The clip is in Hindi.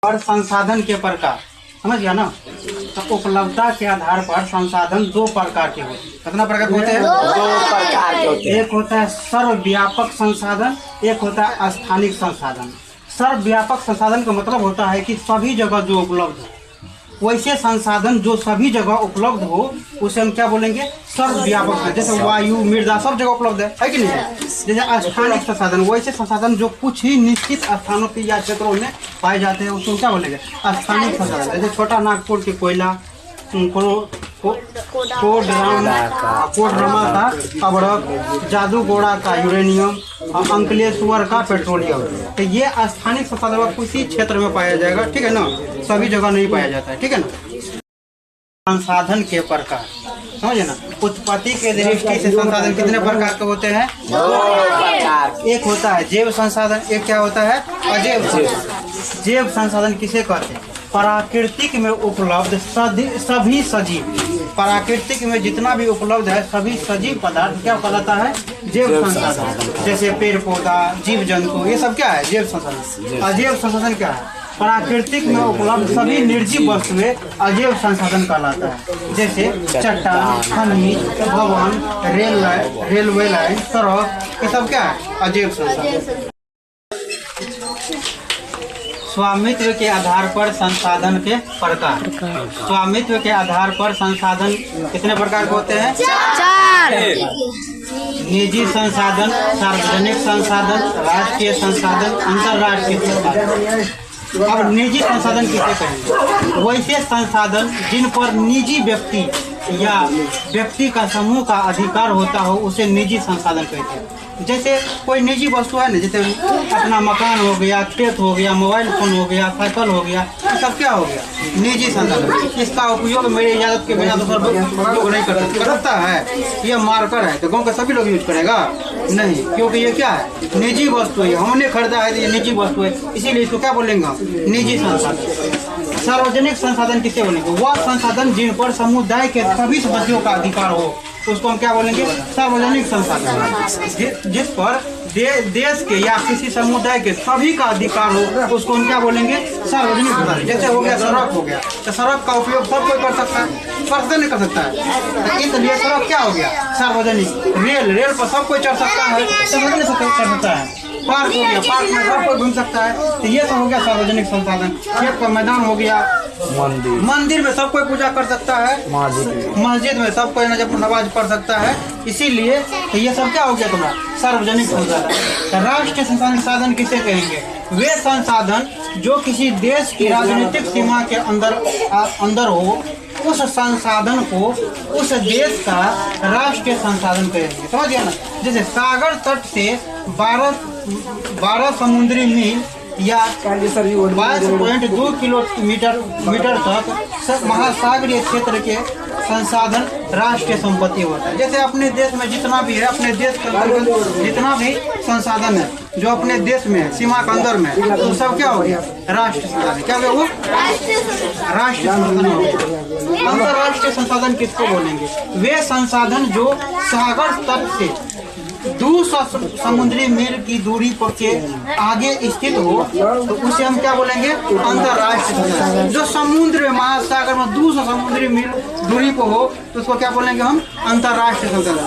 और संसाधन के प्रकार समझ गया ना। तो उपलब्धता के आधार पर संसाधन दो प्रकार के होते हैं। कितना प्रकार के होते हैं? दो प्रकार के होते हैं। एक होता है सर्वव्यापक संसाधन, एक होता है स्थानिक संसाधन। सर्वव्यापक संसाधन का मतलब होता है कि सभी जगह जो उपलब्ध हो, वैसे संसाधन जो सभी जगह उपलब्ध हो उसे हम क्या बोलेंगे? सर्वव्यापक है। जैसे वायु, मृदा सब जगह उपलब्ध है कि नहीं? जैसे स्थानिक संसाधन, वैसे संसाधन जो कुछ ही निश्चित स्थानों पे या क्षेत्रों में पाए जाते हैं उसको क्या बोलेंगे? स्थानिक संसाधन। जैसे छोटा नागपुर के कोयला, कोडरमा का अबड़क, जादूगोड़ा का यूरेनियम, अंकलेश्वर का पेट्रोलियम। तो ये स्थानिक संसाधन किसी क्षेत्र में पाया जाएगा, ठीक है ना, सभी जगह नहीं पाया जाता है, ठीक है ना। संसाधन के प्रकार समझे ना। उत्पत्ति के दृष्टि से संसाधन कितने प्रकार के होते हैं? दो प्रकार। एक होता है जैव संसाधन, एक क्या होता है? अजैव संसाधन। जैव संसाधन किसे कहते हैं? प्राकृतिक में उपलब्ध सभी सजीव, प्राकृतिक में जितना भी उपलब्ध है सभी सजीव पदार्थ क्या कहलाता है? जैव संसाधन। जैसे पेड़ पौधा, जीव जंतु, ये सब क्या है? जैव संसाधन। अजैव संसाधन क्या है? प्राकृतिक में उपलब्ध सभी निर्जीव वस्तुएं अजैव संसाधन कहलाता है। जैसे चट्टान, खनिज, भवन, रेलवे लाइन, सड़क, ये सब क्या है? अजैव संसाधन। स्वामित्व के आधार पर संसाधन के प्रकार। स्वामित्व के आधार पर संसाधन कितने प्रकार के होते हैं? 4। निजी संसाधन, सार्वजनिक संसाधन, राष्ट्रीय संसाधन, अंतर्राष्ट्रीय संसाधन। अब निजी संसाधन किसे कहेंगे? वैसे संसाधन जिन पर निजी व्यक्ति या व्यक्ति का समूह का अधिकार होता हो उसे निजी संसाधन कहते हैं। जैसे कोई निजी वस्तु है ना, जैसे अपना मकान हो गया, खेत हो गया, मोबाइल फोन हो गया, साइकिल हो गया, ये सब क्या हो गया? निजी संसाधन। इसका उपयोग मेरी इजाजत के बिना दूसरा उपयोग नहीं कर सकता है। ये मार्कर है तो गाँव के सभी लोग यूज करेगा नहीं, क्योंकि ये क्या है? निजी वस्तु है, हमने खरीदा है तो ये निजी वस्तु है, इसीलिए इसको क्या बोलेंगे? निजी संसाधन। सार्वजनिक संसाधन किसे बोलेंगे? वह संसाधन जिन पर समुदाय के सभी सदस्यों का अधिकार हो उसको हम क्या बोलेंगे? सार्वजनिक संसाधन। जिस पर देश के या किसी समुदाय के सभी का अधिकार हो उसको हम क्या बोलेंगे? सार्वजनिक संसाधन। जैसे हो गया सड़क हो गया, तो सड़क का उपयोग सब कोई कर सकता है, नहीं कर सकता है, इसलिए सड़क क्या हो गया? सार्वजनिक। रेल पर सब कोई चढ़ सकता है, सार्वजनिक चढ़ सकता है। पार्क हो गया, पार्क में सब कोई घूम सकता है, तो ये सब हो गया सार्वजनिक संसाधन। खेत का मैदान हो गया, मंदिर में सब कोई पूजा कर सकता है, मस्जिद में सब कोई नमाज पढ़ सकता है, इसीलिए तो ये सब क्या हो गया तुम्हारा? सार्वजनिक संसाधन। राष्ट्रीय संसाधन किसे कहेंगे? वे संसाधन जो किसी देश की राजनीतिक सीमा के अंदर हो, उस संसाधन को उस देश का राष्ट्रीय संसाधन कहेंगे। समझ गया ना। जैसे सागर तट से 12 समुद्री मील या 22.2 किलोमीटर तक महासागरीय क्षेत्र के संसाधन राष्ट्रीय संपत्ति होता है। जैसे अपने देश में जितना भी है, अपने देश के अंतर्गत जितना भी संसाधन है जो अपने देश में है, सीमा के अंदर में, तो सब क्या हो गया? राष्ट्रीय संसाधन। क्या हो? राष्ट्रीय संसाधन हो गया। अंतर्राष्ट्रीय संसाधन किसको बोलेंगे? वे संसाधन जो सागर तट से 200 समुद्री मील की दूरी पर के आगे स्थित हो तो उसे हम क्या बोलेंगे? अंतर्राष्ट्रीय संसाधन। जो समुद्र में, महासागर में 200 समुद्री मील दूरी पर हो तो उसको क्या बोलेंगे हम? अंतर्राष्ट्रीय संसाधन।